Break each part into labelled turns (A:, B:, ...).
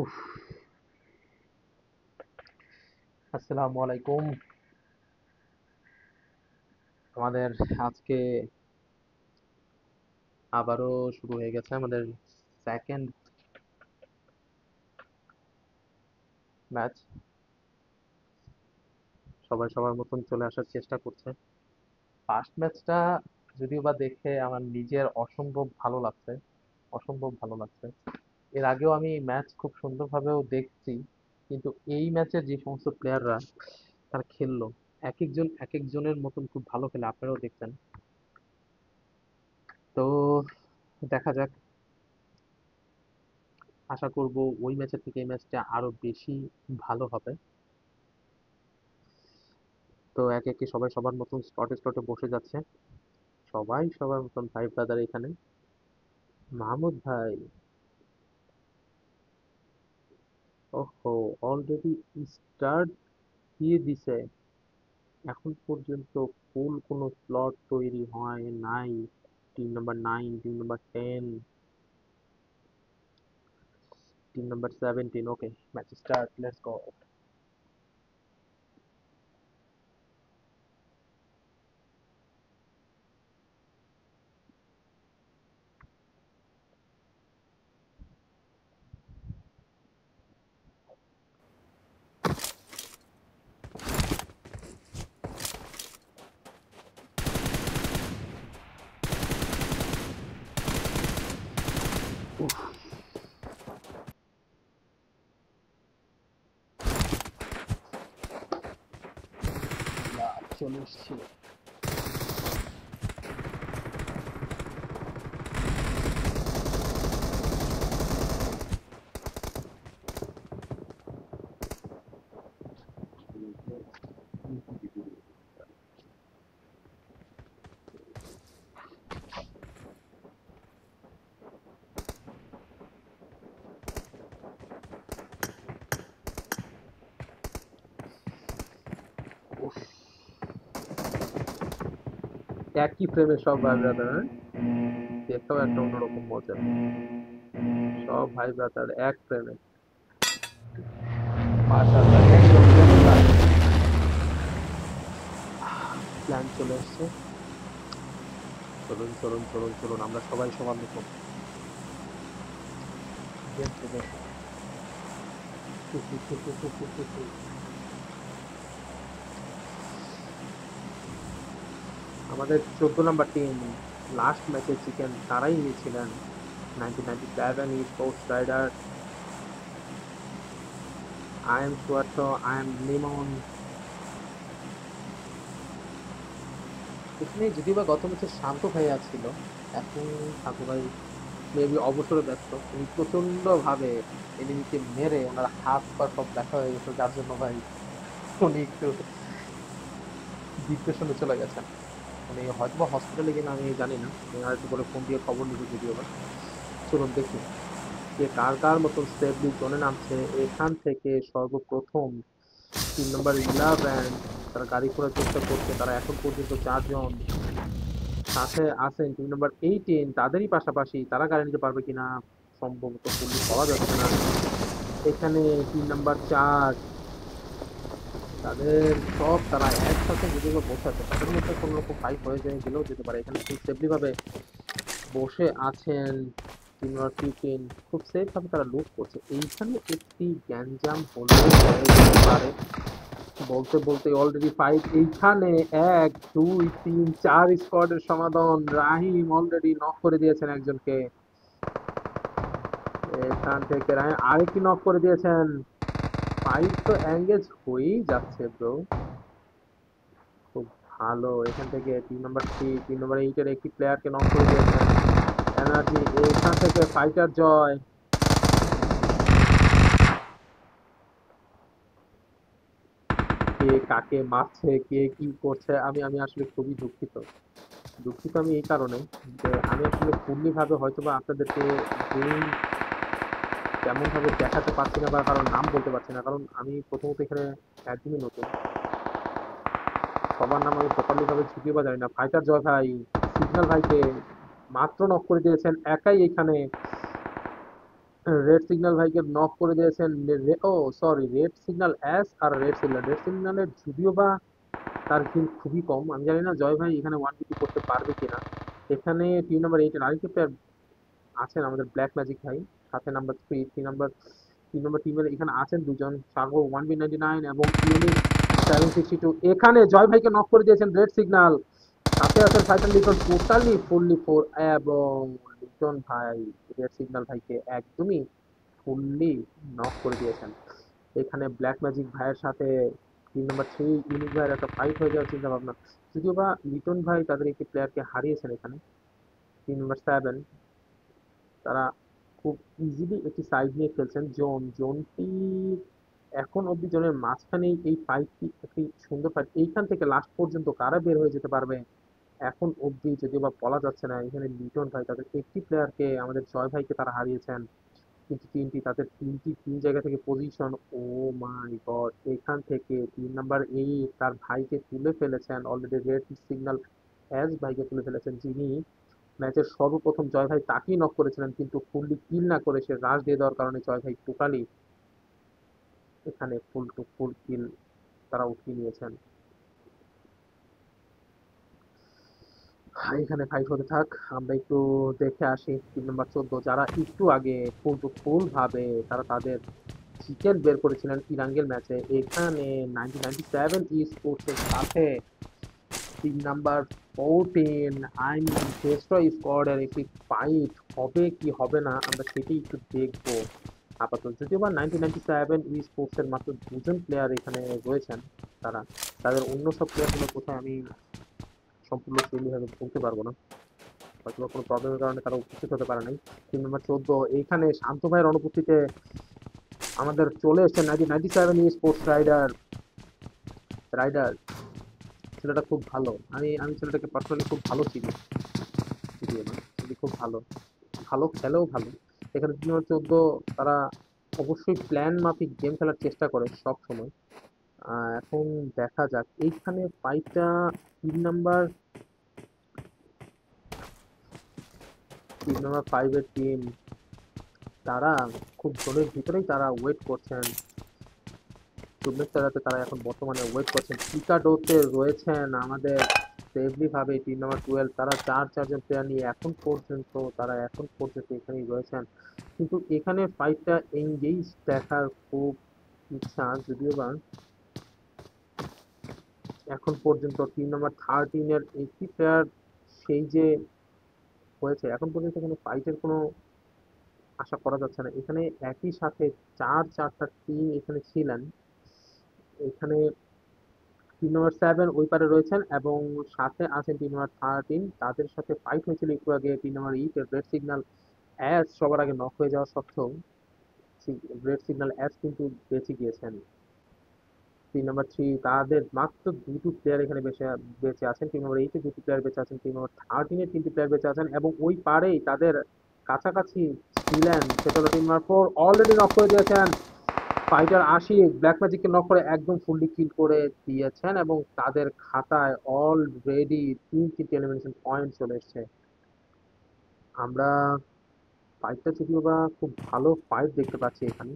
A: উফ, আসসালামু আলাইকুম। আমাদের আজকে আবারও শুরু হয়ে গেছে আমাদের সেকেন্ড ম্যাচ। সবাই সবার মতন চলে আসার চেষ্টা করছে। ফার্স্ট ম্যাচটা যদিও বা দেখে আমার নিজের অসম্ভব ভালো লাগছে। এর আগেও আমি ম্যাচ খুব সুন্দরভাবেও দেখছি, কিন্তু এই ম্যাচের যে সমস্ত প্লেয়াররা তারা খেললো, এক একজন এক একজনের মতন খুব ভালো খেলে, আপনারাও দেখছেন। তো দেখা যাক, আশা করব ওই ম্যাচের থেকে এই ম্যাচটা আরো বেশি ভালো হবে। তো একে একে সবাই সবার মতন স্লটে স্লটে বসে যাচ্ছে। সবাই সবার মতন ভাই ব্রাদার এখানে। মাহমুদ ভাই, ওহো, অলরেডি স্টার্ট দিয়ে দিছে। এখন পর্যন্ত ফুল কোনো স্লট তৈরি হয় নাই। Team number 9, team number 10, team number 17। Okay, match start, let's go. চলে এসছি। একই ফ্রেমে সব ভাই ব্রাদার, দেখতেও একটা অন্যরকম মজা। সব ভাই ব্রাদার এক ফ্রেমে। মাশাআল্লাহ, একদম প্ল্যান চলে এসছে। চলুন চলুন চলুন চলুন, আমরা সবাই সমান মতো গেম খেলে। আমাদের 14 নম্বর টিম লাস্ট ম্যাচে চিকেন তারাই নিয়েছিলেন। 1997 sports rider. I am Swarth, I am Limon. এখানে যদিও বা গত ম্যাচে শান্ত ভাই ছিল, এখন শান্ত ভাই মেবি অবসরে ব্যস্ত। উনি প্রচন্ড ভাবে এনিমিকে মেরে ওনার হাত পা সব ব্যথা হয়ে গেছে, যার জন্য ভাই উনি একটু ডিপ্রেশনে চলে গেছেন। উনি হয়তো বা হসপিটালে কিনা আমি জানি না, আমি আর একটু পরে ফোন দিয়ে খবর নিব যদিও বা। চলুন দেখি কে কার কার মতন সেফলি জোনে নামছে। এখান থেকে সর্বপ্রথম 3 নম্বর 11 তারা গাড়ি খোঁড়ার চেষ্টা করছে। তারা এখন পর্যন্ত 4 জন সাথে আছেন। 2 নম্বর 18 তাদেরই পাশাপাশি, তারা গাড়ি নিতে পারবে কিনা সম্ভবত ফুললি পাওয়া যাচ্ছে না। এখানে 3 নম্বর 4, তাদের সব তারা একসাথে যদি বা বসে আছে, তাদের মধ্যে কোনো রকম ফাইট হয়ে যায় গেলেও যেতে পারে। এখানে খুব সেফলি ভাবে বসে আছেন 3 নম্বর 15, খুব সেফ ভাবে তারা লুট করছে। এইখানে একটি গ্যাঞ্জাম হলেও হয়ে যেতে পারে। বলতে বলতে অলরেডি ফাইট এইখানে। 1 2 3 4 স্কোয়াডের সমাধান। রাহিম অলরেডি নক করে দিয়েছেন একজনকে। এখান থেকে রাহিম আরেকটি নক করে দিয়েছেন। ফাইট তো এঙ্গেজ হয়েই যাচ্ছে ব্রো। খুব ভালো। এখান থেকে 3 নম্বর 3, 3 নম্বর 8 এর একটি প্লেয়ারকে নক করে দিয়েছেন। এনার্জি এখান থেকে ফাইটার জয়। কে কাকে মারছে, কে কি করছে, আমি আমি আসলে খুবই দুঃখিত। দুঃখিত আমি এই কারণে যে আমি আসলে ফুললি ভাবে হয়তোবা আপনাদেরকে গেম তেমন ভাবে দেখাতে পারছি না, বা কারণ নাম বলতে পারছি না, কারণ আমি প্রথমত এখানে একদমই নতুন। সবার নাম আমি প্রপারলি ভাবে ছুটিয়ে বা জানি না। ফাইটার জয় ভাই সিগন্যাল ভাইকে মাত্র নক করে দিয়েছেন একাই এখানে। রেড সিগন্যাল ভাইকে নক করে দিয়েছেন। ও সরি, রেড সিগন্যাল এস আর রেড সিগন্যালের যদিও বা তার কিল খুবই কম। আমি জানি না জয় ভাই এখানে 1v2 করতে পারবে কিনা। এখানে টিম নাম্বার 8 এর আরেকটি প্লেয়ার আছেন আমাদের ব্ল্যাক ম্যাজিক ভাই, সাথে নাম্বার 3 তিন নম্বর টিমের এখানে আছেন দুজন, সাগর 1v99 এবং ইউনিক 762। এখানে জয় ভাইকে নক করে দিয়েছেন রেড সিগন্যাল, সাথে আছেন fighter Liton, totally fully four. এবং লিটন ভাই রেড সিগন্যাল ভাইকে একদমই ফুললি নক করে দিয়েছেন। এখানে ব্ল্যাক ম্যাজিক ভাইয়ের সাথে 3 নম্বর 3 ইউনিক ভাইয়ের একটা ফাইট হয়ে যাওয়ার চিন্তা ভাবনা। যদিও বা লিটন ভাই তাদের একটি প্লেয়ারকে হারিয়েছেন এখানে, 3 নম্বর 7। তারা খুব ইজিলি একটি সাইড নিয়ে খেলছেন, জোনটি এখন অব্দি জোনের মাঝখানেই এই ফাইটটি একটি সুন্দর ফাইট। এইখান থেকে লাস্ট পর্যন্ত কারা বের হয়ে যেতে পারবে এখন অব্দি যদিও বা বলা যাচ্ছে না। এখানে লিটন ভাই তাদের একটি প্লেয়ারকে, আমাদের জয় ভাইকে তারা হারিয়েছেন, কিন্তু তিনটি তিন জায়গা থেকে পজিশন। ও মাই গড, এখান থেকে 3 নম্বর 8 তার ভাইকে তুলে ফেলেছেন অলরেডি। রেড সিগন্যাল অ্যাজ ভাইকে তুলে ফেলেছেন, যিনি ম্যাচের সর্বপ্রথম জয় ভাই তাকেই নক করেছিলেন, কিন্তু ফুললি কিল না করে সে রাশ দিয়ে দেওয়ার কারণে জয় ভাই টোটালি এখানে ফুল টু ফুল কিল তারা উঠিয়ে নিয়েছেন। এখানে ফাইট হতে থাক, আমরা একটু দেখে আসি 3 নম্বর 14 যারা একটু আগে ফুল টু ফুল ভাবে তারা তাদের চিকেন বের করেছিলেন ইরাঙ্গের ম্যাচে। এখানে 1997 ই স্পোর্টসের সাথে 3 নম্বর 14 আই মিন ডেস্ট্রয় স্কোয়াডের একটি ফাইট হবে কি হবে না আমরা সেটাই একটু দেখবো। আপাতত যদিও বা 1997 ই স্পোর্টস এর মাত্র দুজন প্লেয়ার এখানে রয়েছেন, তারা তাদের অন্য সব প্লেয়ারগুলো কোথায় আমি সম্পূর্ণ ক্লিয়ারলি ভাবে বলতে পারবো না, হয়তো বা কোনো প্রবলেমের কারণে তারা উপস্থিত হতে পারে নাই। 3 নম্বর 14 এইখানে শান্ত ভাইয়ের অনুপস্থিতিতে আমাদের চলে এসেছে 1997 ই স্পোর্টস রাইডার। ছেলেটা খুব ভালো, আমি ছেলেটাকে পার্সোনালি খুব ভালো চিনি, যদিও না যদি খুব ভালো, ভালো খেলেও ভালো। এখানে 3 নম্বর 14 তারা অবশ্যই প্ল্যান মাফিক গেম খেলার চেষ্টা করে সব সময়। এখন দেখা যাক এইখানে ফাইটটা। 3 নম্বর 3 নম্বর 5 এর টিম তারা খুব জোনের ভিতরেই তারা ওয়েট করছেন, টুর্নামেন্ট চালাতে তারা এখন বর্তমানে ওয়েট করছেন। পিকাডোতে রয়েছেন আমাদের সেফলি ভাবে 3 নম্বর 12, তারা চারজন প্লেয়ার নিয়ে এখন পর্যন্ত এখানেই রয়েছেন। কিন্তু এখানে ফাইটটা এঙ্গেজ দেখার খুব ইচ্ছা, যদিও বা এখন পর্যন্ত 3 নম্বর 13 এর একটি প্লেয়ার সেই যে হয়েছে, এখন পর্যন্ত কোনো ফাইটের কোনো আশা করা যাচ্ছে না। এখানে একই সাথে চারটা টিম এখানে ছিলেন। এখানে 3 নম্বর 7 ওই পারে রয়েছেন এবং সাথে আছেন 3 নম্বর 13, তাদের সাথে ফাইট হয়েছিল একটু আগে। 3 নম্বর 8 রেড সিগন্যাল অ্যাজ সবার আগে নক হয়ে যাওয়া সত্ত্বেও রেড সিগন্যাল অ্যাজ কিন্তু বেঁচে গিয়েছেন। 3 নম্বর 3 তাদের মাত্র দুটো প্লেয়ার এখানে বেঁচে বেঁচে আছেন। 3 নম্বর 8 দুটি প্লেয়ার বেঁচে আছেন, 3 নম্বর 13 তিনটি প্লেয়ার বেঁচে আছেন এবং ওই পারেই তাদের কাছাকাছি ছিলেন সেটা হলো 3 নম্বর 4 অলরেডি নক করে দিয়েছেন। ফাইটার 80 ব্ল্যাক ম্যাজিককে নক করে একদম ফুললি কিল করে দিয়েছেন এবং তাদের খাতায় অলরেডি 3টি এলিমিনেশন পয়েন্ট চলে এসেছে। আমরা ফাইটটা যদিও বা খুব ভালো ফাইট দেখতে পাচ্ছি এখানে,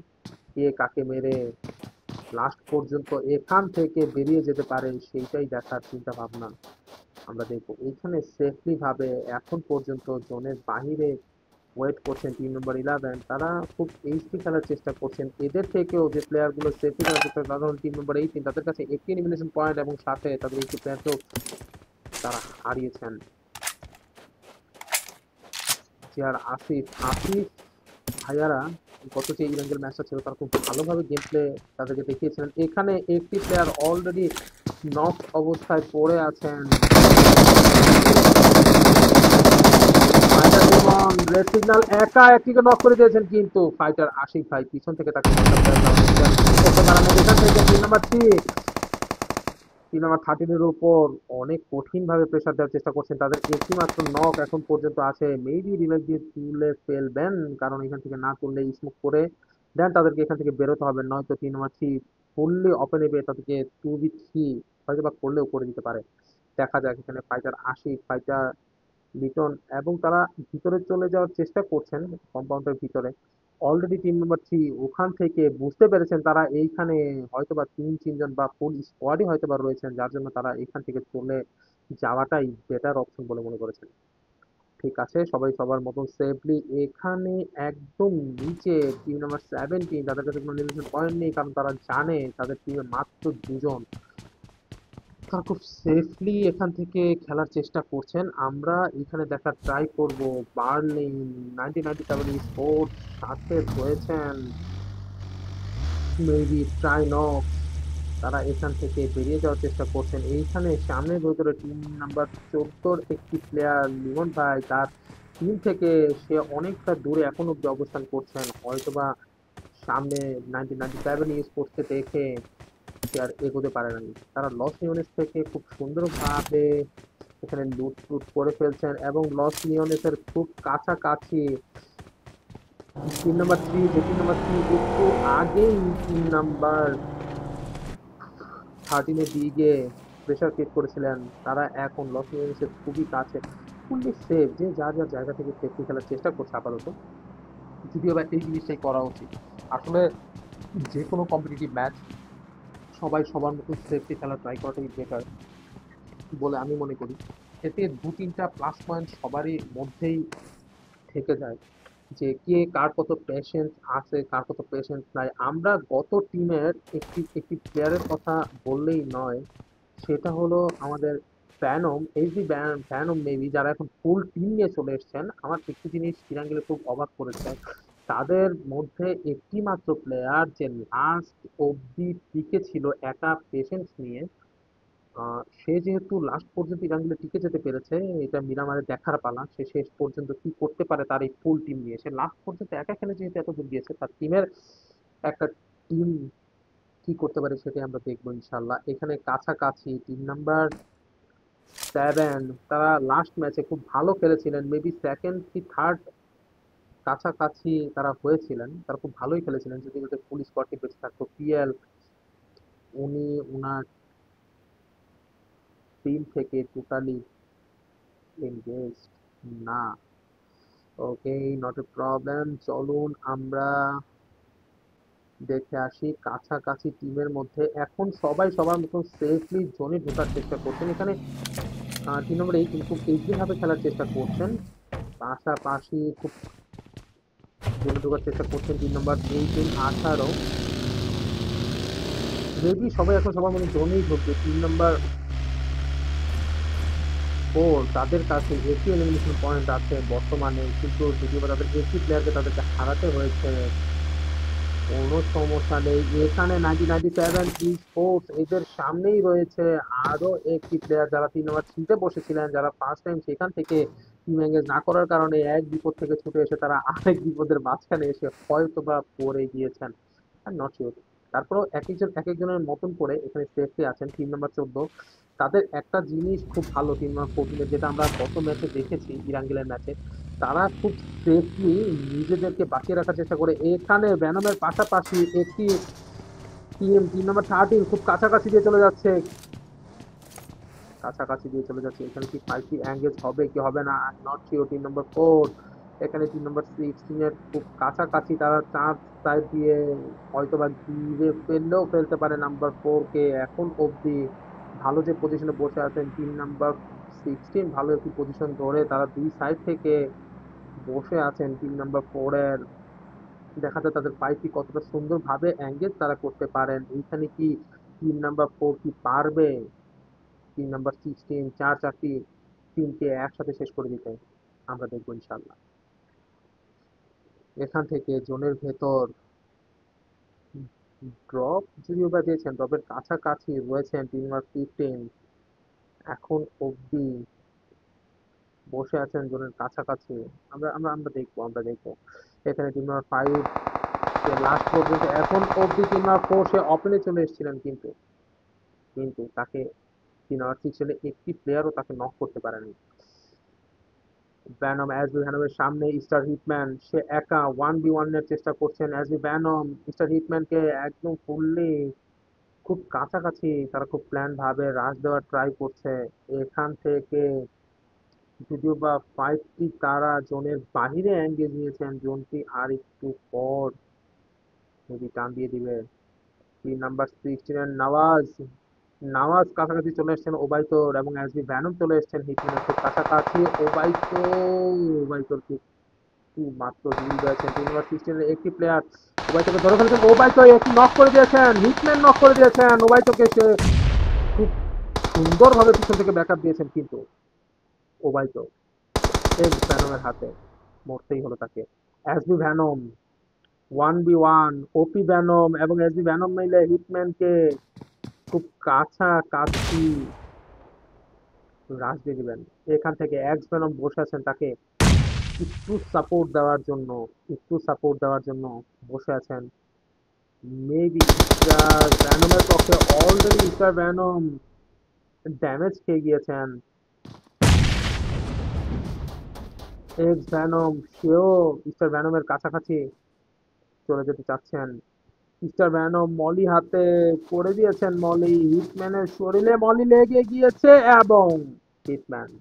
A: কে কাকে মেরে লাস্ট পর্যন্ত এখান থেকে বেরিয়ে যেতে পারে সেইটাই দেখার চিন্তা ভাবনা আমরা দেখবো। এইখানে সেফলি ভাবে এখন পর্যন্ত জোনের বাহিরে ওয়েট করছেন 3 নম্বর 11, তারা খুব এইচপি খেলার চেষ্টা করছেন। এদের থেকেও যে প্লেয়ার গুলো সেফলি খেলার চেষ্টা করছে তারা হল 3 নম্বর 18, তাদের কাছে একটি এলিমিনেশন পয়েন্ট এবং সাথে তাদের একটি প্লেয়ারকেও তারা হারিয়েছেন। চেয়ার আসিফ আসিফ ভাইয়ারা গত যে ইরাঙ্গের ম্যাচটা ছিল তারা খুব ভালোভাবে গেম প্লে তাদেরকে দেখিয়েছিলেন। এখানে একটি প্লেয়ার অলরেডি নক অবস্থায় পড়ে আছেন। ফাইটার ডেমন রেড সিগন্যাল একা একটিকে নক করে দিয়েছেন, কিন্তু ফাইটার আশিক ভাই পিছন থেকে তাকে করতে পারেন। এখান থেকে 3 নম্বর 13 এর উপর অনেক কঠিন ভাবে প্রেসার দেওয়ার চেষ্টা করছেন। তাদের একটি মাত্র নক এখন পর্যন্ত আছে, মেবি রিভাইভ দিয়ে তুলে ফেলবেন, কারণ এখান থেকে না তুললে স্মোক করে দেন তাদেরকে এখান থেকে বেরোতে হবে, নয়তো 3 নম্বর 3 ফুললি ওপেনে পেয়ে তাদেরকে 2v3 হয়তো বা করলেও করে দিতে পারে। দেখা যাক এখানে ফাইটার 80 ফাইটার লিটন, এবং তারা ভিতরে চলে যাওয়ার চেষ্টা করছেন কম্পাউন্ডের ভিতরে। অলরেডি টিম নাম্বার 3 ওখান থেকে বুঝতে পেরেছেন তারা এইখানে হয়তোবা 3 জন বা ফুল স্কোয়াডই হয়তোবা রয়েছেন, যার জন্য তারা এখান থেকে চলে যাওয়াটাই বেটার অপশন বলে মনে করেছেন। ঠিক আছে, সবাই সবার মতন সেফলি এখানে একদম নিচে টিম নাম্বার 17, তাদের কাছে কোনো নির্দিষ্ট পয়েন্ট নেই, কারণ তারা জানে তাদের টিমে মাত্র 2 জন। তারা খুব সেফলি এখান থেকে খেলার চেষ্টা করছেন। আমরা এখানে দেখার ট্রাই করব বার্লিন 1997 স্পোর্টস সাথে রয়েছেন মেবি ট্রাইনক্স। তারা এখান থেকে বেরিয়ে যাওয়ার চেষ্টা করছেন। এইখানে সামনের ভেতরে টিম নাম্বার 14 একটি প্লেয়ার লিমন ভাই, তার টিম থেকে সে অনেকটা দূরে এখন অব্দি অবস্থান করছেন, হয়তোবা সামনে 1997 স্পোর্টসকে দেখে সে আর এগোতে পারে নাই। তারা লস লিওনেস থেকে খুব সুন্দরভাবে এখানে লুট টুট করে ফেলছেন, এবং লস লিওনেসের খুব কাছাকাছি টিম নাম্বার 3 একটু আগেই টিম নাম্বার 13 দিকে প্রেসার ক্রিয়েট করেছিলেন। তারা এখন লস লিওনেসের খুবই কাছে, ফুললি সেফ, যে যার যার জায়গা থেকে সেফটি খেলার চেষ্টা করছে আপাতত। যদিও বা এই জিনিসটাই করা উচিত আসলে। যে কোনো কম্পিটিটিভ ম্যাচ সবাই সবার মতো সেফটি খেলা ট্রাই করাটাই বেটার বলে আমি মনে করি। এতে 2-3টা প্লাস পয়েন্ট সবারই মধ্যেই থেকে যায়, যে কে কার কত পেশেন্স আছে, কার কত পেশেন্স নাই। আমরা গত টিমের একটি একটি প্লেয়ারের কথা বললেই নয়, সেটা হলো আমাদের ভ্যানম, এইচডি ভ্যানম মেবি, যারা এখন ফুল টিম নিয়ে চলে এসেছেন। আমার একটি জিনিস ইরানকে খুব অবাক করেছে, তাদের মধ্যে একটি মাত্র প্লেয়ার যে লাস্ট অব্দি টিকে ছিল একা পেশেন্স নিয়ে। সে যেহেতু লাস্ট পর্যন্ত ইরানগুলো টিকে যেতে পেরেছে, এটা মিরামারের দেখার পালা সে শেষ পর্যন্ত কি করতে পারে তার এই ফুল টিম নিয়ে। সে লাস্ট পর্যন্ত একা খেলে যেহেতু এত দূর গিয়েছে, তার টিমের একটা টিম কি করতে পারে সেটাই আমরা দেখবো ইনশাল্লাহ। এখানে কাছাকাছি টিম নাম্বার 7, তারা লাস্ট ম্যাচে খুব ভালো খেলেছিলেন, মেবি সেকেন্ড কি থার্ড কাছাকাছি তারা হয়েছিলেন। তারা খুব ভালোই খেলেছিলেন, যদি ওদের ফুল স্কোয়াডটি বেঁচে থাকতো। পিএল উনি উনার টিম থেকে টোটালি এনগেজড না। ওকে, নট এ প্রবলেম, চলুন আমরা দেখে আসি। কাছাকাছি টিমের মধ্যে এখন সবাই সবার মতো সেফলি জোনে ঢোকার চেষ্টা করছেন। এখানে টিম নম্বর 8 খুব ইজি ভাবে খেলার চেষ্টা করছেন, পাশাপাশি খুব জোনে ঢোকার চেষ্টা করছেন টিম নাম্বার 18। মেবি সবাই এখন সবার মধ্যে জোনেই ঢুকবে। টিম নাম্বার 4 তাদের কাছে 80 এলিমিনেশন পয়েন্ট আছে বর্তমানে, কিন্তু যদিও বা তাদের 80 প্লেয়ারকে তাদেরকে হারাতে হয়েছে, কোনো সমস্যা নেই। এখানে 1997 স্পোর্টস এদের সামনেই রয়েছে আরো একটি প্লেয়ার, যারা 3 নম্বর 3-তে বসেছিলেন, যারা ফার্স্ট টাইম সেখান থেকে টিম এঙ্গেজ না করার কারণে এক বিপদ থেকে ছুটে এসে তারা আরেক বিপদের মাঝখানে এসে হয়তো বা পড়ে গিয়েছেন, নট শিওর। তারপরেও এক একজন এক একজনের মতন করে এখানে সেফলি আছেন। টিম নাম্বার 14 তাদের একটা জিনিস খুব ভালো, টিম নাম্বার 14 যেটা আমরা গত ম্যাচে দেখেছি ইরাঙ্গেলের ম্যাচে, তারা খুব সেফলি নিজেদেরকে বাঁচিয়ে রাখার চেষ্টা করে। এখানে ভ্যানমের পাশাপাশি একটি টিম নাম্বার 13 খুব কাছাকাছি দিয়ে চলে যাচ্ছে, এখানে কি ফাইভটি এঙ্গেজ হবে কি হবে না নট শিওর। টিম নাম্বার 4 এখানে টিম নাম্বার 16 খুব কাছাকাছি, তারা চান্স সাইড দিয়ে হয়তো বা গিরে ফেললেও ফেলতে পারে নাম্বার 4 কে। এখন অবধি ভালো যে পজিশনে বসে আছেন টিম নাম্বার 16, ভালো একটি পজিশন ধরে তারা দুই সাইড থেকে বসে আছেন টিম নাম্বার 4 এর। দেখা যায় তাদের ফাইটটি কতটা সুন্দরভাবে এঙ্গেজ তারা করতে পারেন। এইখানে কি টিম নাম্বার 4 কি পারবে টিম নাম্বার 16 চার চারটি টিমকে একসাথে শেষ করে দিতে? আমরা দেখবো ইনশাল্লাহ। এখান থেকে জোনের ভেতর ড্রপ যদিও বা দিয়েছেন, ড্রপের কাছাকাছি রয়েছেন টিম নাম্বার 15, এখন অব্দি বসে আছেন জোনের কাছাকাছি। আমরা দেখবো। এখানে টিম নাম্বার 5 লাস্ট পর্যন্ত এখন অব্দি টিম নাম্বার 4 সে ওপেনে চলে এসেছিলেন, কিন্তু তাকে টিম নাম্বার 6 ছেলে একটি প্লেয়ারও তাকে নক করতে পারেনি। ভ্যানম অ্যাজলি ভ্যানমের সামনে স্টার হিটম্যান, সে একা 1v1 এর চেষ্টা করছেন। অ্যাজলি ভ্যানম স্টার হিটম্যানকে একদম ফুললি খুব কাছাকাছি, তারা খুব প্ল্যান ভাবে রাশ দেওয়ার ট্রাই করছে। এখান থেকে যদিও বা ফাইভটি তারা জোনের বাহিরে এঙ্গেজ নিয়েছেন, জোনটি আর একটু পর যদি টান দিয়ে দিবে। তিন নাম্বার 16 নওয়াজ, নওয়াজ কাছাকাছি চলে এসেছেন ওবাইতোর, এবং এসবি ভ্যানম চলে এসেছেন হিটম্যানের খুব কাছাকাছি। ওবাইতো, ওবাইতোর কিন্তু মাত্র দুই রয়েছেন। তিন নাম্বার 16 একটি প্লেয়ার ওবাইতোকে ধরে ফেলেছেন, ওবাইতো একটি নক করে দিয়েছেন, হিটম্যান নক করে দিয়েছেন ওবাইতোকে, সে খুব সুন্দরভাবে পিছন থেকে ব্যাকআপ দিয়েছেন, কিন্তু ওবাইতো এক্স ভ্যানমের হাতে মরতেই হলো তাকে। এসবি ভ্যানম 1v1, ওপি ভ্যানম এবং এসবি ভ্যানম মিলে হিটম্যানকে খুব কাছাকাছি রাশ দিয়ে দিবেন। এখান থেকে এক্স ভ্যানম বসে আছেন, তাকে একটু সাপোর্ট দেওয়ার জন্য বসে আছেন। মেবি স্টার ভ্যানমের পক্ষে অলরেডি স্টার ভ্যানম ড্যামেজ খেয়ে গিয়েছেন। এক্স ভ্যানম সেও স্টার ভ্যানমের কাছাকাছি চলে যেতে চাচ্ছেন। মিস্টার ভ্যানম মলি হাতে করে দিয়েছেন, মলি হিটম্যানের শরীরে মলি লেগে গিয়েছে, এবং হিটম্যান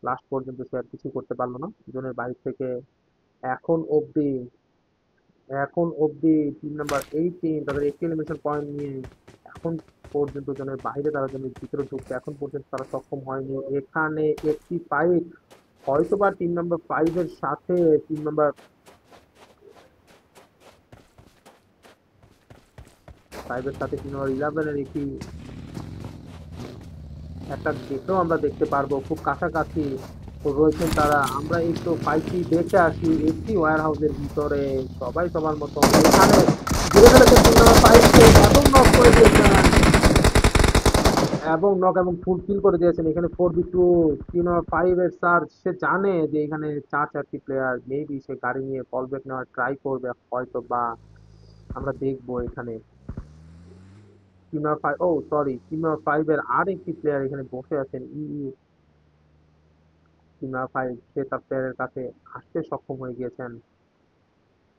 A: লাস্ট পর্যন্ত সে আর কিছু করতে পারলো না জোনের বাইরে থেকে। এখন অবধি এখন অবধি টিম নাম্বার 18 তাদের একটি এলিমিনেশন পয়েন্ট নিয়ে এখন পর্যন্ত জনের বাইরে, তারা জনের ভিতরে ঢুকতে এখন পর্যন্ত তারা সক্ষম হয়নি। এখানে একটি ফাইট হয়তোবা টিম নাম্বার 5 এর সাথে টিম নাম্বার 5 এর সাথে টিম নাম্বার 11 এর একটি একটা দেখেও আমরা দেখতে পারবো, খুব কাছাকাছি রয়েছেন তারা। আমরা একটু ফাইটটি দেখে আসি একটি ওয়্যার হাউসের ভিতরে, সবাই সবার মতো এখানে ঘিরে ফেলেছেন টিম নাম্বার 5 কে, এবং নক করে দিয়েছেন, এবং ফুল কিল করে দিয়েছেন। এখানে 4v2 টিম নাম্বার 5 এর স্যার, সে জানে যে এখানে চারটি প্লেয়ার, মেবি সে গাড়ি নিয়ে ফল ব্যাক নেওয়ার ট্রাই করবে হয়তো, বা আমরা দেখবো এখানে টিম নাম্বার 5, ও সরি, টিম নাম্বার 5 এর আর একটি প্লেয়ার এখানে বসে আছেন। টিম নাম্বার 5 সে তার প্লেয়ারের কাছে আসতে সক্ষম হয়ে গিয়েছেন,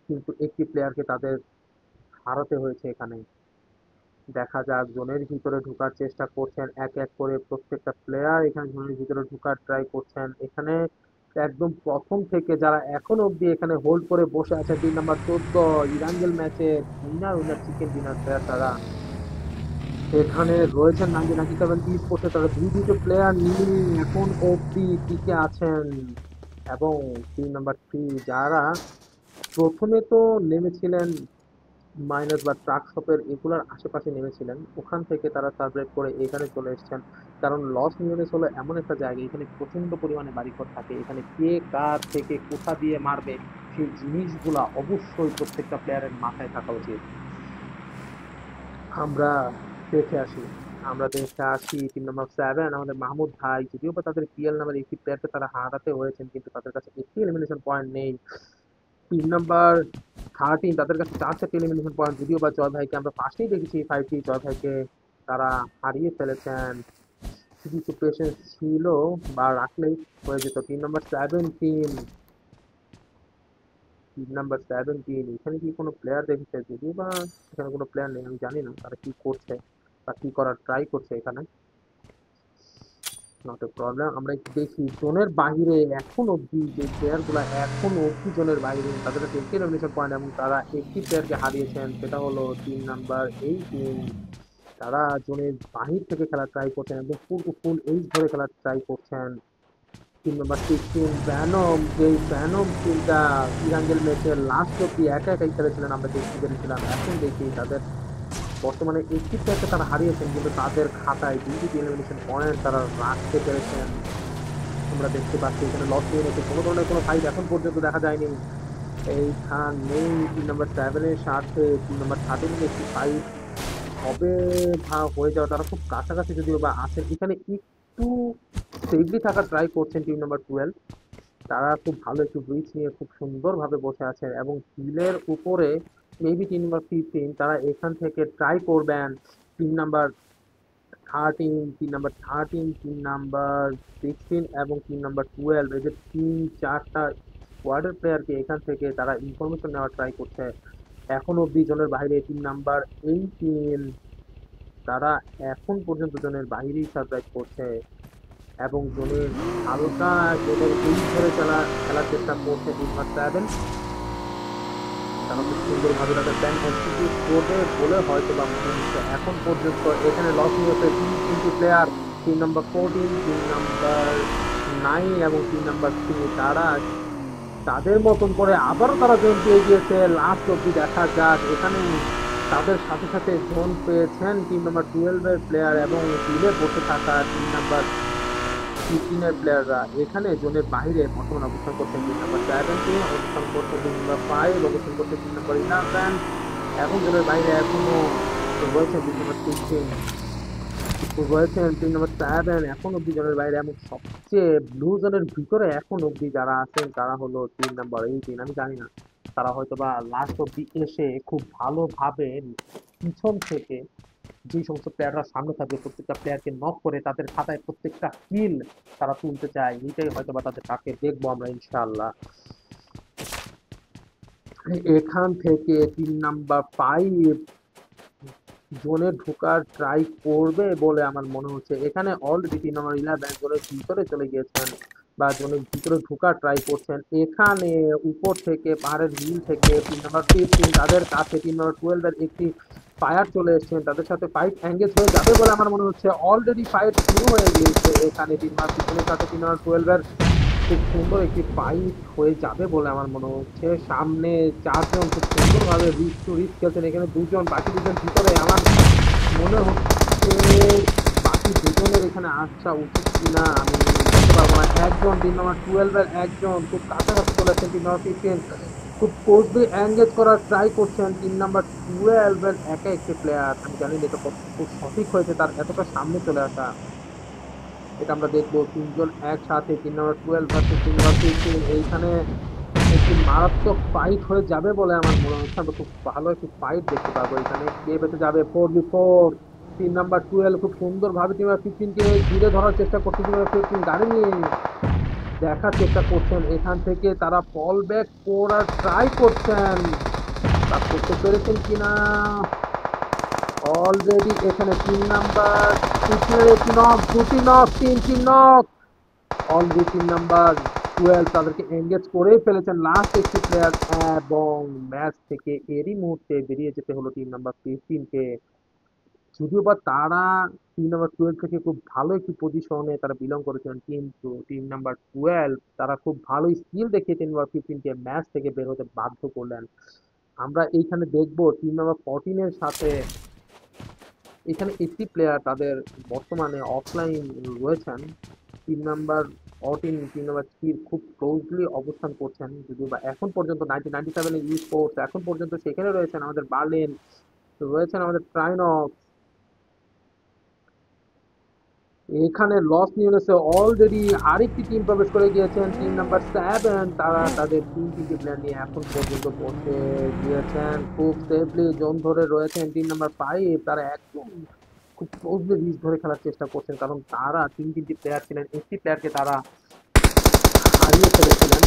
A: কিন্তু একটি প্লেয়ারকে তাদের হারাতে হয়েছে এখানে। দেখা যাক, জোনের ভিতরে ঢোকার চেষ্টা করছেন এক এক করে প্রত্যেকটা প্লেয়ার, এখানে জোনের ভিতরে ঢোকার ট্রাই করছেন। এখানে একদম প্রথম থেকে যারা এখন অবধি এখানে হোল্ড করে বসে আছে, টিম নাম্বার 14 ইরাঙ্গেল ম্যাচের winner winner chicken dinner player, তারা এখানে রয়েছেন। 1997 ই স্পোর্টসে তারা দুইটি প্লেয়ার নিয়ে এখন অবধি টিকে আছেন। এবং টিম নাম্বার 3 যারা প্রথমে তো নেমেছিলেন মাইনাস বা ট্রাক শপের এগুলার আশেপাশে নেমেছিলেন, ওখান থেকে তারা সার্ভেট করে এখানে চলে এসেছেন। কারণ লস নিউনেস হলো এমন একটা জায়গা, এখানে প্রচন্ড পরিমাণে বাড়িঘর থাকে, এখানে কে কার থেকে কোথা দিয়ে মারবে সেই জিনিসগুলা অবশ্যই প্রত্যেকটা প্লেয়ারের মাথায় থাকা উচিত। আমরা দেখে আসি আমরা দেখে আসি টিম নাম্বার 7 আমাদের মাহমুদ ভাই, যদিও বা তাদের পিএল নামের একটি প্লেয়ারকে তারা হারাতে হয়েছেন, কিন্তু তাদের কাছে একটি এলিমিনেশন পয়েন্ট নেই। টিম নাম্বার 13 তাদের কাছে 4টি এলিমিনেশন পয়েন্ট, যদিও বা জয় ভাইকে আমরা ফার্স্টেই দেখেছি 5টি, জয় ভাইকে তারা হারিয়ে ফেলেছেন। যদি একটু পেশেন্স ছিল বা রাখলেই হয়ে যেত। টিম নাম্বার 17 এখানে কি কোনো প্লেয়ার দেখেছে? যদিও বা এখানে কোনো প্লেয়ার নেই, আমি জানি না তারা কি করছে বা কি করার ট্রাই করছে এখানে। নট এ প্রবলেম, আমরা একটু দেখি জোনের বাহিরে এখন অবধি যে প্লেয়ার গুলা এখন অবধি জোনের বাইরে, তাদের কাছে একটি নমিনেশন পয়েন্ট এবং তারা একটি প্লেয়ারকে হারিয়েছেন, সেটা হলো টিম নাম্বার 18। তারা জোনের বাহির থেকে খেলার ট্রাই করছেন এবং ফুল টু ফুল এইচ ধরে খেলার ট্রাই করছেন। টিম নাম্বার 16 ভ্যানম, যেই ভ্যানম টিমটা ইরাঙ্গেল ম্যাচের লাস্ট অব্দি একা একাই খেলেছিলেন, আমরা দেখতে পেরেছিলাম। এখন দেখি তাদের বর্তমানে একটি প্লেয়ারকে তারা হারিয়েছেন, কিন্তু তাদের খাতায় দুইটি এলিমিনেশন পয়েন্ট তারা রাখতে পেরেছেন। আমরা দেখতে পাচ্ছি এখানে লস নিয়ে গেছে, কোনো ধরনের কোনো ফাইট এখন পর্যন্ত দেখা যায়নি এইখানে। টিম নাম্বার 7 এর সাথে টিম নাম্বার 13 একটি ফাইট হবে বা হয়ে যাওয়া, তারা খুব কাছাকাছি যদিও বা আছেন। এখানে একটু সেফলি থাকার ট্রাই করছেন টিম নাম্বার 12, তারা খুব ভালো একটু ব্রিজ নিয়ে খুব সুন্দরভাবে বসে আছেন এবং হিলের উপরে মেবি টিম নাম্বার 15 তারা এখান থেকে ট্রাই করবেন। টিম নাম্বার 13, টিম নাম্বার 16 এবং টিম নাম্বার 12, এই যে চারটা স্কোয়াডের প্লেয়ারকে এখান থেকে তারা ইনফরমেশন নেওয়ার ট্রাই করছে। এখন অব্দি জনের বাইরে টিম নাম্বার 18, তারা এখন পর্যন্ত জনের বাইরেই সার্ভাইভ করছে। এবং জোনের হালকা জোনের এই ধরে খেলার চেষ্টা করছে টিম নাম্বার 7। তারা খুব সুন্দরভাবে তাদের প্ল্যান এক্সিকিউট করবে বলে হয়তো বা মনে হচ্ছে। এখন পর্যন্ত এখানে লস নিয়েছে তিনটি player, team number 14, team number 9 এবং টিম নাম্বার 3। তারা তাদের মতন করে আবারও তারা জোন পেয়ে গিয়েছে। লাস্ট অব্দি দেখা যাক এখানে তাদের সাথে সাথে জোন পেয়েছেন টিম নাম্বার 12 এর প্লেয়ার এবং হিলে বসে থাকা টিম নাম্বার 15 এর প্লেয়াররা। এখানে জোনের বাইরে বর্তমানে অবস্থান করছেন টিম নাম্বার 17, অবস্থান করছে টিম নাম্বার 5, অবস্থান করছে টিম নাম্বার 11 এবং জোনের বাইরে এখনো রয়েছেন টিম নাম্বার 16, রয়েছেন টিম নাম্বার 7 এখন অব্দি জোনের বাইরে। এবং সবচেয়ে ব্লু জোনের ভিতরে এখন অব্দি যারা আছেন তারা হলো টিম নাম্বার 18। আমি জানি না তারা হয়তো বা লাস্ট অব্দি এসে খুব ভালোভাবে পিছন থেকে যে সমস্ত প্লেয়াররা সামনে থাকবে প্রত্যেকটা প্লেয়ারকে নক করে তাদের খাতায় প্রত্যেকটা কিল তারা তুলতে চায়। এটাই হয়তো বা তাদের কাকে দেখবো আমরা ইনশাআল্লাহ। এখান থেকে টিম নাম্বার 5 জোনে ঢোকার ট্রাই করবে বলে আমার মনে হচ্ছে। এখানে অলরেডি টিম নাম্বার 11 জোনের ভিতরে চলে গিয়েছেন বা জোনের ভিতরে ঢোকার ট্রাই করছেন। এখানে উপর থেকে পাহাড়ের হিল থেকে টিম নাম্বার 15 তাদের কাছে টিম নাম্বার 12 এর একটি ফায়ার চলে এসেছেন, তাদের সাথে ফাইট এঙ্গেজ হয়ে যাবে বলে আমার মনে হচ্ছে। অলরেডি ফাইট শুরু হয়ে গিয়েছে এখানে টিম নাম্বার 15 এর সাথে টিম নাম্বার 12 এর খুব সুন্দর একটি ফাইট হয়ে যাবে বলে আমার মনে হচ্ছে। সামনে 4 জন খুব সুন্দরভাবে রিস্ক টু রিস্ক খেলছেন, এখানে 2 জন, বাকি 2 জন ভিতরে। আমার মনে হচ্ছে বাকি 2 জনের এখানে আসা উচিত কিনা আমি বলতে পারবো না। একজন টিম নাম্বার 12 এর একজন খুব কাছাকাছি চলে আসছেন টিম নাম্বার 15, খুব ক্লোজলি এঙ্গেজ করার ট্রাই করছেন টিম নাম্বার 12 এর একা একটি প্লেয়ার। আমি জানি না এটা কতটুকু সঠিক হয়েছে তার এতটা সামনে চলে আসা। এটা আমরা দেখবো 3 জন একসাথে team number 12 versus team number 15। এইখানে একটি মারাত্মক ফাইট হয়ে যাবে বলে আমার মনে হচ্ছে। আমরা খুব ভালো একটি ফাইট দেখতে পারবো এখানে। কে বেঁচে যাবে 4v4। টিম নাম্বার 12 খুব সুন্দর ভাবে টিম নাম্বার 15 কে ঘিরে ধরার চেষ্টা করছে। টিম নাম্বার 15 গাড়ি নিয়ে দেখার চেষ্টা করছেন এখান থেকে তারা ফল ব্যাক করার ট্রাই করছেন, তা করতে পেরেছেন কিনা। অলরেডি এখানে টিম নাম্বার 15 এর একটি নক, দুটি নক, তিনটি নক। অলরেডি টিম নাম্বার 12 তাদেরকে এঙ্গেজ করেই ফেলেছেন লাস্ট একটি প্লেয়ার এবং ম্যাচ থেকে এরই মুহূর্তে বেরিয়ে যেতে হলো টিম নাম্বার 15 কে। যদিও বা তারা টিম নাম্বার 12 থেকে খুব ভালো একটি পজিশনে তারা বিলং করেছিলেন, কিন্তু টিম নাম্বার 12 তারা খুব ভালো স্কিল দেখিয়ে টিম নাম্বার 15 কে ম্যাচ থেকে বের হতে বাধ্য করলেন। আমরা এইখানে দেখবো টিম নাম্বার 14 এর সাথে এখানে একটি প্লেয়ার তাদের বর্তমানে অফলাইন রয়েছেন। টিম নাম্বার 14 টিম নাম্বার 3 খুব ক্লোজলি অবস্থান করছেন, যদিও বা এখন পর্যন্ত 1997 এ ই স্পোর্টস এখন পর্যন্ত সেখানে রয়েছেন আমাদের বার্লিন, রয়েছেন আমাদের ট্রাইনক্স। এখানে লস নিউনেসে অলরেডি আরেকটি টিম প্রবেশ করে গিয়েছেন টিম নাম্বার 7। তারা তাদের 3টি প্লেয়ার নিয়ে এখন পর্যন্ত বসে গিয়েছেন, খুব সেফলি জোন ধরে রয়েছেন টিম নাম্বার 5। তারা একদম খুব ক্লোজলি রিচ ধরে খেলার চেষ্টা করছেন, কারণ তারা তিনটি প্লেয়ার ছিলেন, একটি প্লেয়ারকে তারা হারিয়ে ফেলেছিলেন।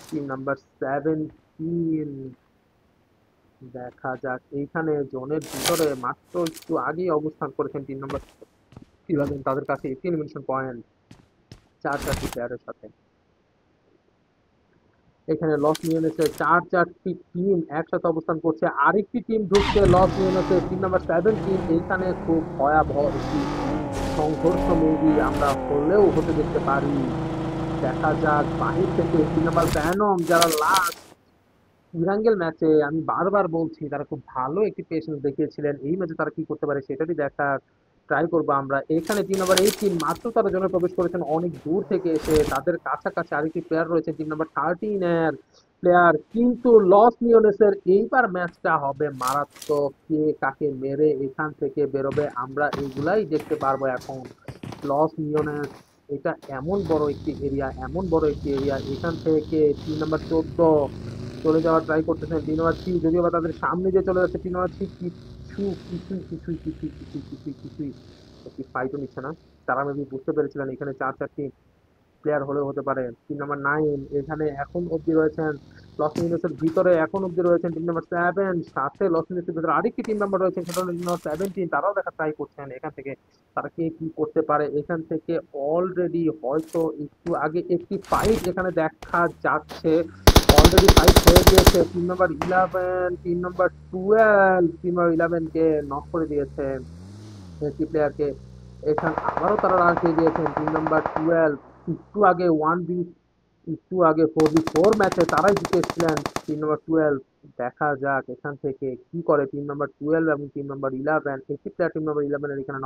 A: টিম নাম্বার 17 দেখা যাক এইখানে জোনের ভিতরে মাত্র একটু আগেই অবস্থান করেছেন টিম নাম্বার 11। তাদের কাছে একটি এলিমিনেশন পয়েন্ট 4টি প্লেয়ারের সাথে। এখানে লস নিউনেসের 4টি টিম একসাথে অবস্থান করছে, আরেকটি টিম ঢুকছে লস নিউনেসের টিম নাম্বার 17। এইখানে খুব ভয়াবহ একটি সংঘর্ষ মেবি আমরা হলেও হতে দেখতে পারি। দেখা যাক বাহির থেকে টিম নাম্বার ভ্যানম, যারা লাস্ট ইরাঙ্গেল ম্যাচে আমি বারবার বলছি তারা খুব ভালো একটি পেশেন্স দেখিয়েছিলেন, এই ম্যাচে তারা কি করতে পারে সেটাই দেখার ট্রাই করবো আমরা। এখানে টিম নাম্বার 18 মাত্র তারা জন্য প্রবেশ করেছেন অনেক দূর থেকে এসে, তাদের কাছাকাছি আরেকটি প্লেয়ার রয়েছে টিম নাম্বার 13 এর প্লেয়ার। কিন্তু লস নিওনেসের এইবার ম্যাচটা হবে মারাত্মক, কে কাকে মেরে এখান থেকে বেরোবে আমরা এগুলাই দেখতে পারবো এখন। লস নিওনেস এটা এমন বড় একটি এরিয়া, এমন বড় একটি এরিয়া, এখান থেকে টিম নাম্বার 14 চলে যাওয়ার ট্রাই করতেছেন টিম নাম্বার 3, যদিও বা তাদের সামনে যে চলে যাচ্ছে টিম নাম্বার 3 কিছুই একটি ফাইটও নিচ্ছে না। তারা মেবি বুঝতে পেরেছিলেন এখানে 4টি প্লেয়ার হলেও হতে পারে। টিম নাম্বার 9 এখানে এখন অব্দি রয়েছেন লস এঞ্জেলসের ভিতরে এখন অব্দি রয়েছেন টিম নাম্বার 7, সাথে লস এঞ্জেলসের ভিতরে আরেকটি টিম নাম্বার রয়েছেন, সেটা হলো টিম নাম্বার 17। তারাও দেখা ট্রাই করছেন এখান থেকে তারা কে কি করতে পারে। এখান থেকে অলরেডি হয়তো একটু আগে একটি ফাইট এখানে দেখা যাচ্ছে, অলরেডি ফাইট হয়ে গিয়েছে। Team number 11, team number 12, team number 11 কে নক করে দিয়েছে একটি প্লেয়ারকে। এখানে আবারও তারা রাশ দিয়ে দিয়েছেন টিম নাম্বার 12। একটু আগে 1v, একটু আগে 4v4 ম্যাচে তারাই জিতে এসেছিলেন টিম নাম্বার 12। দেখা যাক এখান থেকে কি করে টিম নাম্বার 12 এবং টিম নাম্বার 11। একটি প্লেয়ার টিম নাম্বার 11 এর এখানে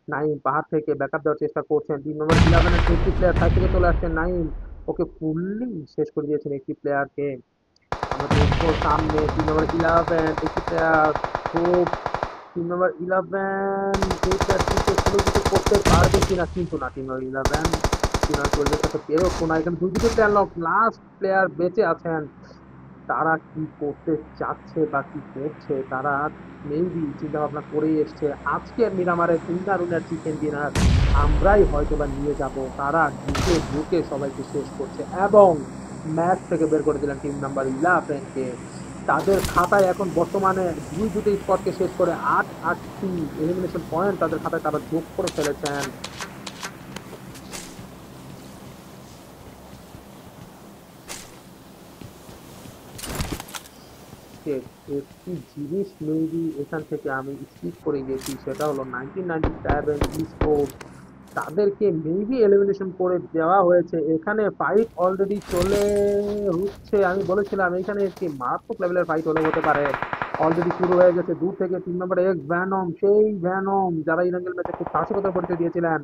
A: নাইম পাহাড় থেকে ব্যাকআপ দেওয়ার চেষ্টা করছেন। টিম নাম্বার 11 এর একটি প্লেয়ার সাইড থেকে চলে আসছেন, নাইম ওকে ফুললি শেষ করে দিয়েছেন একটি প্লেয়ারকে। আমরা দেখবো সামনে টিম নাম্বার 11 একটি প্লেয়ার খুব, টিম নাম্বার 11 এই প্লেয়ারটিকে কোনো কিছু করতে পারবে কিনা, কিন্তু না, টিম নাম্বার 11 টিম নাম্বার 12 এর সাথে পেরেও না। এখানে দুই প্লেয়ার লক, লাস্ট প্লেয়ার বেঁচে আছেন। তারা কি করতে চাচ্ছে বা কি করছে, তারা মেবি চিন্তা ভাবনা করেই এসছে আজকের মিরামারের উইনার উইনার চিকেন ডিনার আমরাই হয়তো বা নিয়ে যাব। তারা ঢুকে ঢুকে সবাইকে শেষ করছে এবং ম্যাচ থেকে বের করে দিলেন টিম নাম্বার 11 কে। তাদের খাতায় এখন বর্তমানে দুটি স্পটকে শেষ করে 8-8টি এলিমিনেশন পয়েন্ট তাদের খাতায় তারা যোগ করে ফেলেছেন। একটি জিনিস মেবি এখান থেকে আমি স্কিপ করে গেছি, সেটা হলো 1997 স্পোর্ট, তাদেরকে মেবি এলিমিনেশন করে দেওয়া হয়েছে। এখানে ফাইট অলরেডি চলে হচ্ছে, আমি বলেছিলাম এখানে একটি মারাত্মক লেভেলের ফাইট হলে হতে পারে। অলরেডি শুরু হয়ে গেছে দূর থেকে টিম নাম্বার 1 ভ্যানম, সেই ভ্যানম যারা ইরাঙ্গেল ম্যাচে খুব সাহসিকতার পরিচয় দিয়েছিলেন।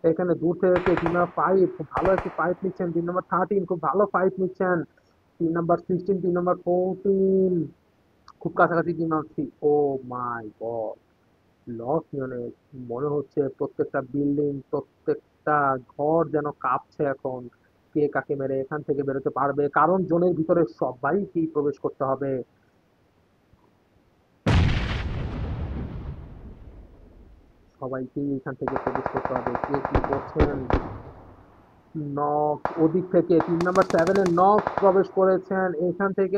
A: এখানে দূর থেকে টিম নাম্বার 5 খুব ভালো একটি ফাইট নিচ্ছেন, টিম নাম্বার 13 খুব ভালো ফাইট নিচ্ছেন, টিম নাম্বার 16, টিম নাম্বার 14 খুব কাছাকাছি, টিম নাম্বার 3। ও মাই গড, লস ইউনিট, মনে হচ্ছে প্রত্যেকটা বিল্ডিং, প্রত্যেকটা ঘর যেন কাঁপছে এখন। কে কাকে মেরে এখান থেকে বেরোতে পারবে, কারণ জোনের ভিতরে সবাইকেই প্রবেশ করতে হবে। সবাইকেই এখান থেকে প্রবেশ করতে হবে। কে কি করছেন, নক ওদিক থেকে টিম নাম্বার 7 নক প্রবেশ করেছেন। এখান থেকে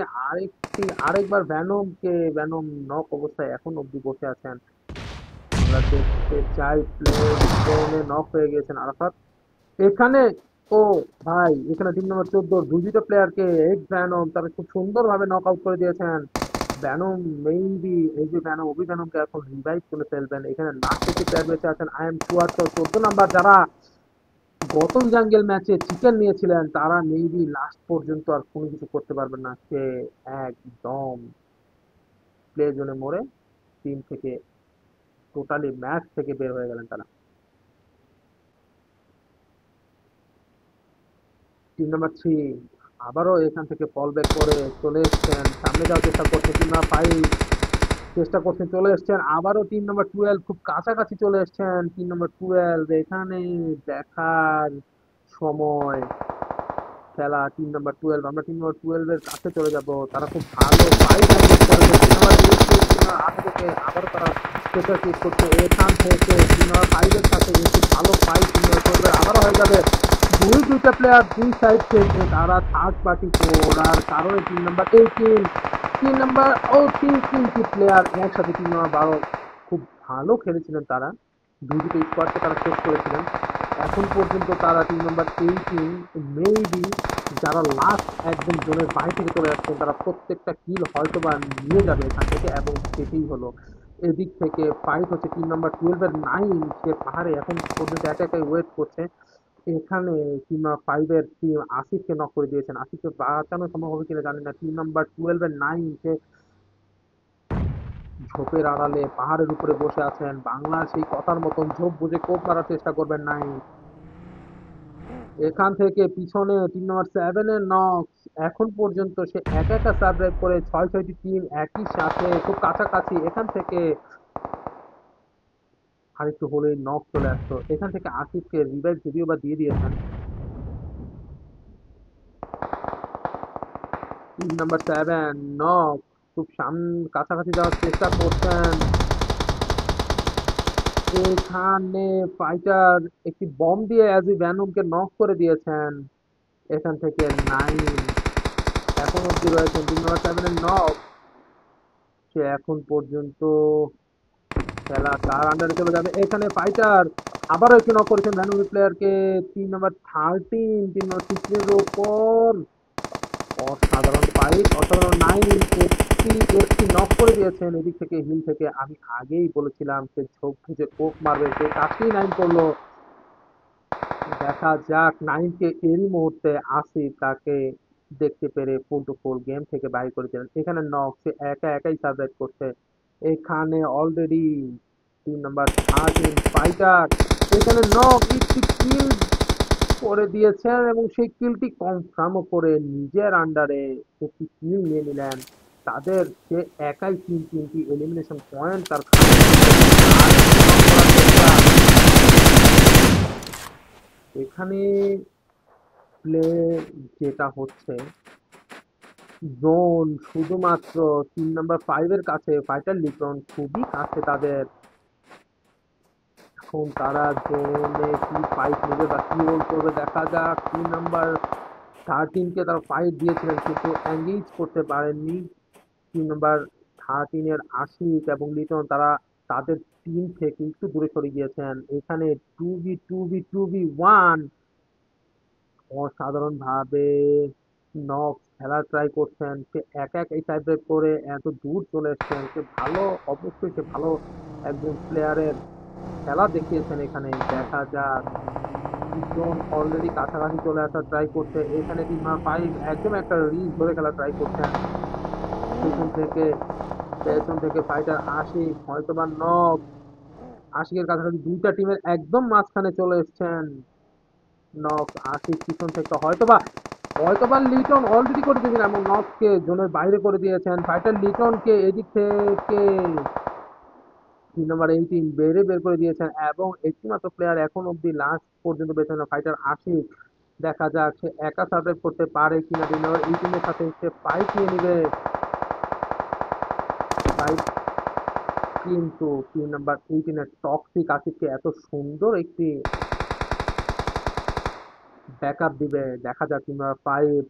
A: আরেকবার ভ্যানম নক অবস্থায় এখন অব্দি বসে আছেন। আমরা দেখতে চাই প্লে জোনে নক হয়ে গেছেন আরাফাত এখানে। ও ভাই, এখানে টিম নাম্বার 14 দুইটা প্লেয়ারকে এক ভ্যানম তারা খুব সুন্দরভাবে নক আউট করে দিয়েছেন। ভ্যানম মেইনলি এই যে ভ্যানম অভিভ্যানমকে এখন রিভাইভ করে ফেলবেন। এখানে লাস্ট একটি প্লেয়ার বেঁচে আছেন, আই এম শিওর, তো 14 নাম্বার যারা গত জাঙ্গেল ম্যাচে চিকেন নিয়েছিলেন তারা মেবি লাস্ট পর্যন্ত আর কোনো কিছু করতে পারবেন না। সে একদম প্লে জোনে মরে টিম থেকে, টোটালি ম্যাচ থেকে বের হয়ে গেলেন তারা। টিম নাম্বার 3 আবারও এখান থেকে ফল ব্যাক করে চলে এসছেন, সামনে যাওয়ার চেষ্টা করছে। টিম নাম্বার 5 চেষ্টা করছেন, চলে এসছেন আবারও। টিম নাম্বার 12 খুব কাছাকাছি চলে এসছেন। টিম নাম্বার 12 এখানে দেখার সময় খেলা। টিম নাম্বার 12, আমরা টিম নাম্বার 12 এর কাছে চলে যাব। তারা খুব ভালো ফাইট অ্যারেঞ্জ করেছে। টিম নাম্বার 8 টিম নাম্বার 8 থেকে আবারও তারা প্রেসার ক্রিয়েট করছে। এখান থেকে টিম নাম্বার 5 এর সাথে একটি ভালো ফাইট টিম নাম্বার 12 এর আবারও হয়ে যাবে। দুইটা প্লেয়ার দুই সাইড থেকে তারা থার্ড পার্টি করার কারণে টিম নাম্বার 18, তিন নাম্বার ও তিনটি প্লেয়ার একসাথে, টিম নাম্বার 12 খুব ভালো খেলেছিলেন তারা, দুটি স্কোয়াডকে তারা শেষ করেছিলেন। এখন পর্যন্ত তারা টিম নাম্বার 18 মেবি যারা লাস্ট একদম জোনের বাইরে থেকে চলে যাচ্ছেন তারা প্রত্যেকটা কিল হয়তো বা নিয়ে যাবে এখান থেকে, এবং সেটাই হলো। এদিক থেকে ফাইট হচ্ছে টিম নাম্বার 12 এর নাইম, সে পাহাড়ে এখন পর্যন্ত একা একাই ওয়েট করছে। এখানে টিম নাম্বার 5 এর টিম আসিফকে নক করে দিয়েছেন, আসিফকে বাঁচানো সম্ভব হবে কিনা জানি না। টিম নাম্বার 12 এর নাইম সে ঝোপের আড়ালে পাহাড়ের উপরে বসে আছেন, বাংলার সেই কথার মতন ঝোপ বুঝে কোপ মারার চেষ্টা করবেন নাই। এখান থেকে পিছনে টিম নাম্বার 7 এর নক, এখন পর্যন্ত সে একা একা সার্ভাইভ করে 6-6টি টিম একই সাথে খুব কাছাকাছি। এখান থেকে আরেকটু হলেই নক চলে আসতো। এখান থেকে আসিফকে রিভাইভ যদিও বা দিয়ে দিয়েছেন। টিম নাম্বার 7 নক খুব কাছাকাছি যাওয়ার চেষ্টা করছেন। এখানে ফাইটার একটি বম দিয়ে অ্যাজি ভ্যানমকে নক করে দিয়েছেন। এখান থেকে নাইম এখন অব্দি রয়েছেন। টিম নাম্বার 7 এর নক, সে এখন পর্যন্ত খেলা কার আন্ডারে চলে যাবে। এখানে ফাইটার আবারও একটি নক করেছেন ভ্যানুরি প্লেয়ারকে। টিম নাম্বার 13, টিম নাম্বার 16 এর উপর অসাধারণ ফাইট, অসাধারণ 9 একটি একটি নক করে দিয়েছেন এদিক থেকে, হিল থেকে। আমি আগেই বলেছিলাম সে ঝোপ বুঝে কোপ মারবে, সেই কাজটি 9 করলো। দেখা যাক 9 কে এরই মুহূর্তে আসিফ তাকে দেখতে পেরে ফুল টু ফুল গেম থেকে বাইর করে দিলেন। এখানে নক, সে একা একাই সার্ভাইভ করছে এখানে অলরেডি। টিম নাম্বার 13 ফাইটার এখানে নক, একটি কিল করে দিয়েছেন এবং সেই কিলটি কনফার্মও করে নিজের আন্ডারে একটি কিল নিয়ে নিলেন। তাদের সে একাই 3টি এলিমিনেশন পয়েন্ট তার খাতে নিয়ে নিয়েছেন। আরেকটি নক করার চেষ্টা এখানে। প্লে যেটা হচ্ছে, জোন শুধুমাত্র টিম নাম্বার 5 এর কাছে, ফাইটার লিটন খুবই কাছে তাদের। এখন তারা জোনে কি ফাইট নেবে বা কি রোল করবে দেখা যাক। টিম নাম্বার 13 কে তারা ফাইট দিয়েছিলেন কিন্তু এঙ্গেজ করতে পারেননি। টিম নাম্বার 13 এর আশিক এবং লিটন তারা তাদের টিম থেকে একটু দূরে সরে গিয়েছেন। এখানে 2v1 অসাধারণ ভাবে নক্স খেলার ট্রাই করছেন। সে একা একাই টাই ব্রেক করে এত দূর চলে এসেছেন। সে ভালো, অবশ্যই সে ভালো একজন প্লেয়ারের খেলা দেখিয়েছেন এখানে। দেখা যাক, জন অলরেডি কাছাকাছি চলে আসার ট্রাই করছে। এখানে টিম নাম্বার 5 একদম একটা রিচ ধরে খেলার ট্রাই করছেন। পেছন থেকে পেছন থেকে ফাইটার আশিক হয়তোবা নক, আশিকের কাছাকাছি দুইটা টিমের একদম মাঝখানে চলে এসেছেন। নক, আশিক পিছন থেকে হয়তোবা হয়তোবা লিটন অলরেডি করে দিয়েছেন এবং নককে জোনের বাইরে করে দিয়েছেন। ফাইটার লিটনকে এদিক থেকে তিন নম্বর 18 বের করে দিয়েছেন এবং একটি মাত্র প্লেয়ার এখন অব্দি লাস্ট পর্যন্ত বেঁচে না, ফাইটার আশিক। দেখা যাক সে একা সার্ভাইভ করতে পারে কিনা। তিন নম্বর 18 এর সাথে সে ফাইট নিয়ে নিবে। ফাইট কিন্তু তিন নম্বর 18 এর টক্সিক আশিককে এত সুন্দর একটি ব্যাকআপ দিবে। দেখা যাক তিন নম্বর 5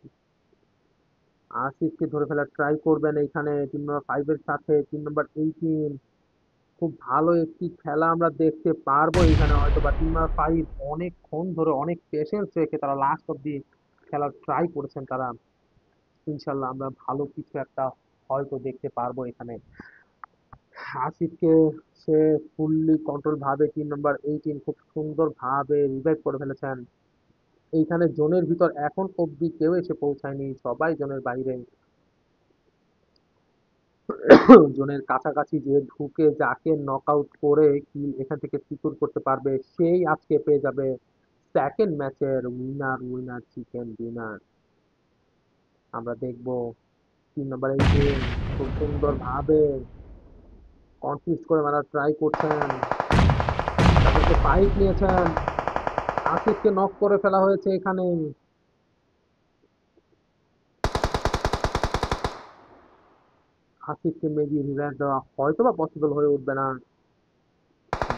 A: আসিফকে ধরে ফেলার ট্রাই করবেন এইখানে। টিম নম্বর 5 এর সাথে টিম নম্বর 18 খুব ভালো একটি খেলা আমরা দেখতে পারবো এখানে। হয়তো বা টিম নম্বর 5 অনেকক্ষণ ধরে অনেক পেশেন্স রেখে তারা লাস্ট অব্দি খেলার ট্রাই করেছেন তারা। ইনশাল্লাহ আমরা ভালো কিছু একটা হয়তো দেখতে পারবো এখানে। আসিফকে সে ফুললি কন্ট্রোল ভাবে টিম নম্বর 18 খুব সুন্দর ভাবে রিভাইভ করে ফেলেছেন। এইখানে জোনের ভিতর এখন অব্দি কেউ এসে পৌঁছায়নি, সবাই জোনের বাইরে। জোনের কাছাকাছি যে ঢুকে যাকে নক আউট করে কি এখান থেকে সিকিউর করতে পারবে সেই আজকে পেয়ে যাবে সেকেন্ড ম্যাচের উইনার, চিকেন ডিনার। আমরা দেখবো 3 নম্বর 18 খুব সুন্দর ভাবে কনফিউজ করে মারার ট্রাই করছেন। তাদেরকে ফাইট নিয়েছেন, আসিফকে নক করে ফেলা হয়েছে এখানে। আসিফকে মেবি রিভ্যাঞ্চ দেওয়া হয়তো বা পসিবল হয়ে উঠবে না,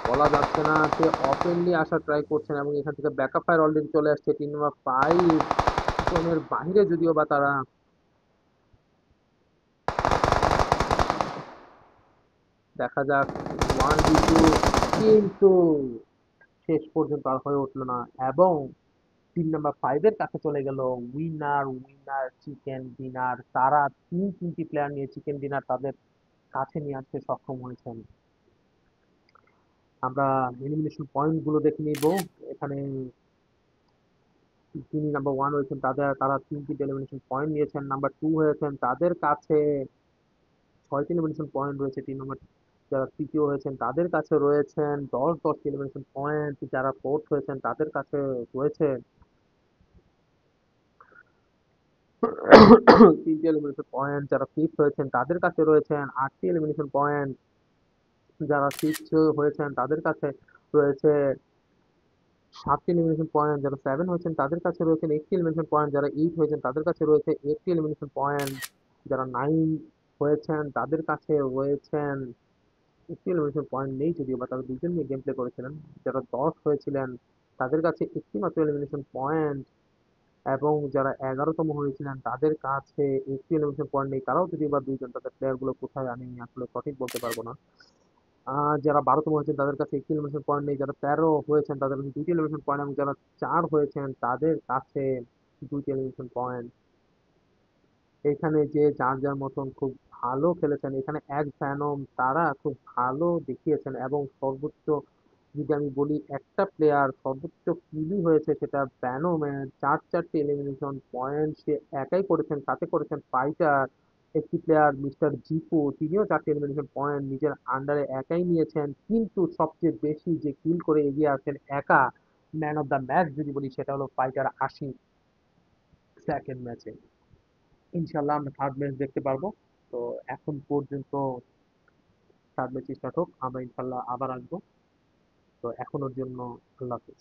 A: বলা যাচ্ছে না। সে ওপেনলি আসার ট্রাই করছেন এবং এখান থেকে ব্যাকআপ ফায়ার অলরেডি চলে আসছে। টিম নাম্বার 5 জোনের বাইরে যদিও বা তারা। দেখা যাক 1v2 কিন্তু শেষ পর্যন্ত আর হয়ে উঠলো না এবং টিম নাম্বার 5 এর কাছে চলে গেল চিকেন ডিনার। তারা তিনটি প্লেয়ার নিয়ে চিকেন ডিনার তাদের কাছে নিয়ে আসতে সক্ষম হয়েছেন। আমরা এলিমিনেশন পয়েন্ট গুলো দেখে নিব এখানে। যিনি নাম্বার 1 হয়েছেন তারা 3টি এলিমিনেশন পয়েন্ট নিয়েছেন। নাম্বার 2 হয়েছেন, তাদের কাছে 6টি এলিমিনেশন পয়েন্ট রয়েছে। তিন নম্বর যারা তৃতীয় হয়েছেন তাদের কাছে রয়েছেন 10 এলিমিনেশন পয়েন্ট। যারা ফোর্থ হয়েছেন তাদের কাছে রয়েছে 3টি এলিমিনেশন পয়েন্ট। যারা ফিফথ হয়েছেন তাদের কাছে রয়েছেন 8টি এলিমিনেশন পয়েন্ট। যারা সিক্স হয়েছেন তাদের কাছে রয়েছে 7টি এলিমিনেশন পয়েন্ট। যারা 7 হয়েছেন তাদের কাছে রয়েছেন 8টি এলিমিনেশন পয়েন্ট। যারা 8 হয়েছেন তাদের কাছে রয়েছে 8টি এলিমিনেশন পয়েন্ট। যারা 9 হয়েছেন তাদের কাছে রয়েছেন একটি এলিমিনেশন পয়েন্ট নেই যদিও বা তারা দুজন নিয়ে গেম প্লে করেছিলেন। যারা 10 হয়েছিলেন তাদের কাছে একটি মাত্র এলিমিনেশন পয়েন্ট। এবং যারা 11তম হয়েছিলেন তাদের কাছে একটি এলিমিনেশন পয়েন্ট নেই, তারাও যদি বা দুইজন, তাদের প্লেয়ার গুলো কোথায় আমি আসলে সঠিক বলতে পারবো না। যারা 12তম হয়েছেন তাদের কাছে একটি এলিমিনেশন পয়েন্ট নেই, যারা 13 হয়েছেন তাদের কাছে দুইটি এলিমিনেশন পয়েন্ট, এবং যারা 4 হয়েছেন তাদের কাছে দুইটি এলিমিনেশন পয়েন্ট। এখানে যে যার যার মতন খুব ভালো খেলেছেন, এখানে এক ভ্যানম তারা খুব ভালো দেখিয়েছেন, এবং সর্বোচ্চ যদি আমি বলি একটা প্লেয়ার সর্বোচ্চ কিলি হয়েছে সেটা ভ্যানমের, 4টি এলিমিনেশন পয়েন্ট সে একাই করেছেন, সাথে করেছেন ফাইটার। একটি প্লেয়ার মিস্টার জিপু, তিনিও 4টি এলিমিনেশন পয়েন্ট নিজের আন্ডারে একাই নিয়েছেন, কিন্তু সবচেয়ে বেশি যে কিল করে এগিয়ে আছেন একা, ম্যান অফ দ্য ম্যাচ যদি বলি সেটা হলো ফাইটার 80 সেকেন্ড ম্যাচে। ইনশাল্লাহ আমরা থার্ড ম্যাচ দেখতে পারবো। তো এখন পর্যন্ত থার্ড ম্যাচ স্টার্ট হোক, আমরা ইনশাল্লাহ আবার আসবো। তো এখনোর জন্য আল্লাহ হাফেজ।